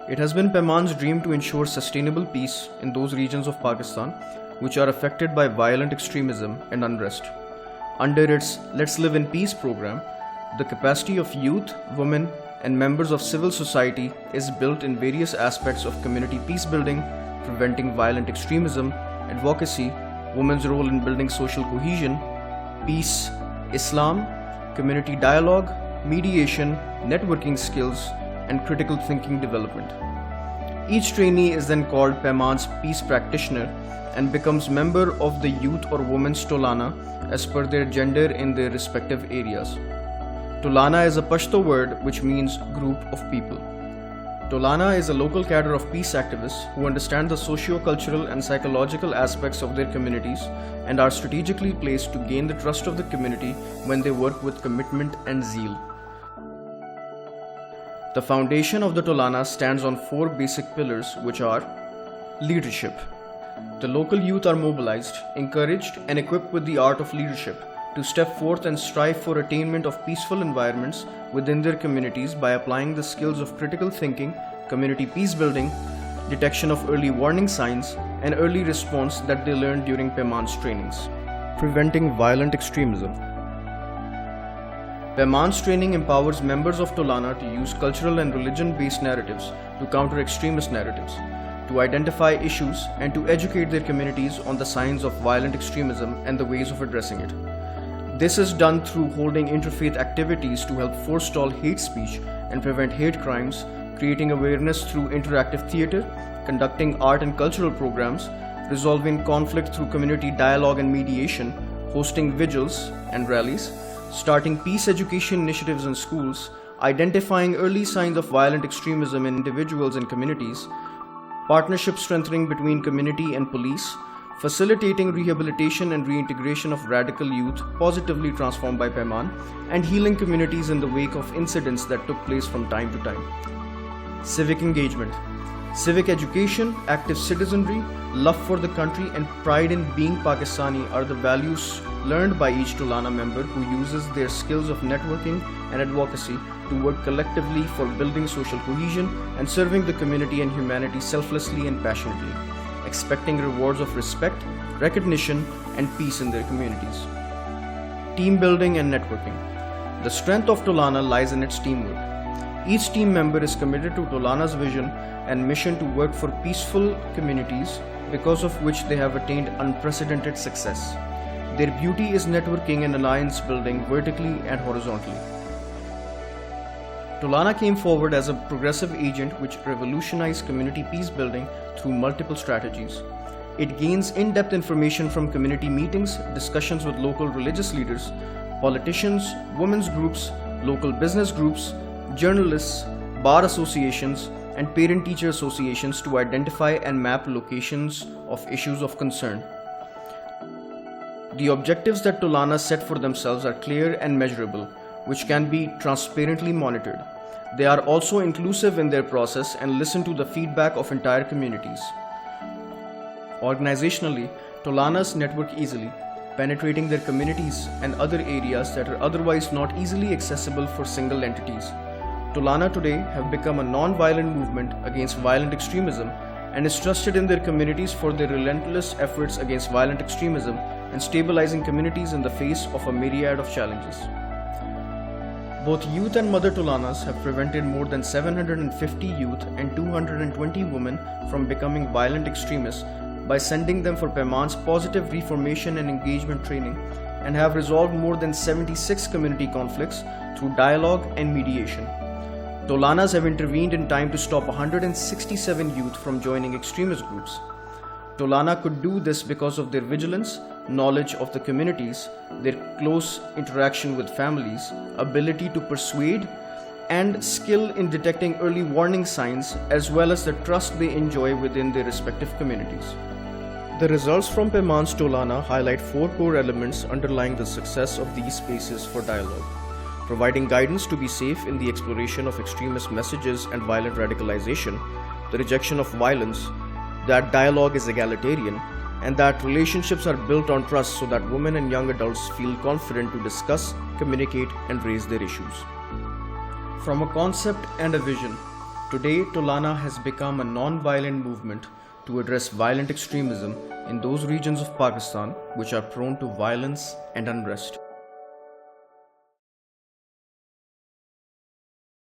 It has been PAIMAN's dream to ensure sustainable peace in those regions of Pakistan which are affected by violent extremism and unrest. Under its Let's Live in Peace program, the capacity of youth, women, and members of civil society is built in various aspects of community peace building, preventing violent extremism, advocacy, women's role in building social cohesion, peace, Islam, community dialogue, mediation, networking skills, and critical thinking development. Each trainee is then called PAIMAN's Peace Practitioner and becomes member of the Youth or Women's Tolana as per their gender in their respective areas. Tolana is a Pashto word which means group of people. Tolana is a local cadre of peace activists who understand the socio-cultural and psychological aspects of their communities and are strategically placed to gain the trust of the community when they work with commitment and zeal. The foundation of the Tolana stands on 4 basic pillars, which are leadership. The local youth are mobilized, encouraged, and equipped with the art of leadership to step forth and strive for attainment of peaceful environments within their communities by applying the skills of critical thinking, community peace building, detection of early warning signs, and early response that they learned during PAIMAN's trainings. Preventing violent extremism. PAIMAN's training empowers members of Tolana to use cultural and religion-based narratives to counter extremist narratives, to identify issues, and to educate their communities on the signs of violent extremism and the ways of addressing it. This is done through holding interfaith activities to help forestall hate speech and prevent hate crimes, creating awareness through interactive theatre, conducting art and cultural programs, resolving conflict through community dialogue and mediation, hosting vigils and rallies, starting peace education initiatives in schools, identifying early signs of violent extremism in individuals and communities, partnership strengthening between community and police, facilitating rehabilitation and reintegration of radical youth positively transformed by PAIMAN, and healing communities in the wake of incidents that took place from time to time. Civic engagement. Civic education, active citizenry, love for the country, and pride in being Pakistani are the values learned by each Tolana member who uses their skills of networking and advocacy to work collectively for building social cohesion and serving the community and humanity selflessly and passionately, expecting rewards of respect, recognition, and peace in their communities. Team building and networking. The strength of Tolana lies in its teamwork. Each team member is committed to Tolana's vision and mission to work for peaceful communities, because of which they have attained unprecedented success. Their beauty is networking and alliance building vertically and horizontally. Tolana came forward as a progressive agent which revolutionized community peace building through multiple strategies. It gains in-depth information from community meetings, discussions with local religious leaders, politicians, women's groups, local business groups, journalists, bar associations, and parent-teacher associations to identify and map locations of issues of concern. The objectives that Tolana set for themselves are clear and measurable, which can be transparently monitored. They are also inclusive in their process and listen to the feedback of entire communities. Organizationally, Tolanas network easily, penetrating their communities and other areas that are otherwise not easily accessible for single entities. Tolana today have become a non-violent movement against violent extremism and is trusted in their communities for their relentless efforts against violent extremism and stabilizing communities in the face of a myriad of challenges. Both youth and mother Tolanas have prevented more than 750 youth and 220 women from becoming violent extremists by sending them for PAIMAN's positive reformation and engagement training, and have resolved more than 76 community conflicts through dialogue and mediation. Tolanas have intervened in time to stop 167 youth from joining extremist groups. Tolana could do this because of their vigilance, knowledge of the communities, their close interaction with families, ability to persuade, and skill in detecting early warning signs, as well as the trust they enjoy within their respective communities. The results from PAIMAN's Tolana highlight 4 core elements underlying the success of these spaces for dialogue: providing guidance to be safe in the exploration of extremist messages and violent radicalization, the rejection of violence, that dialogue is egalitarian, and that relationships are built on trust so that women and young adults feel confident to discuss, communicate, and raise their issues. From a concept and a vision, Today, Tolana has become a non-violent movement to address violent extremism in those regions of Pakistan which are prone to violence and unrest.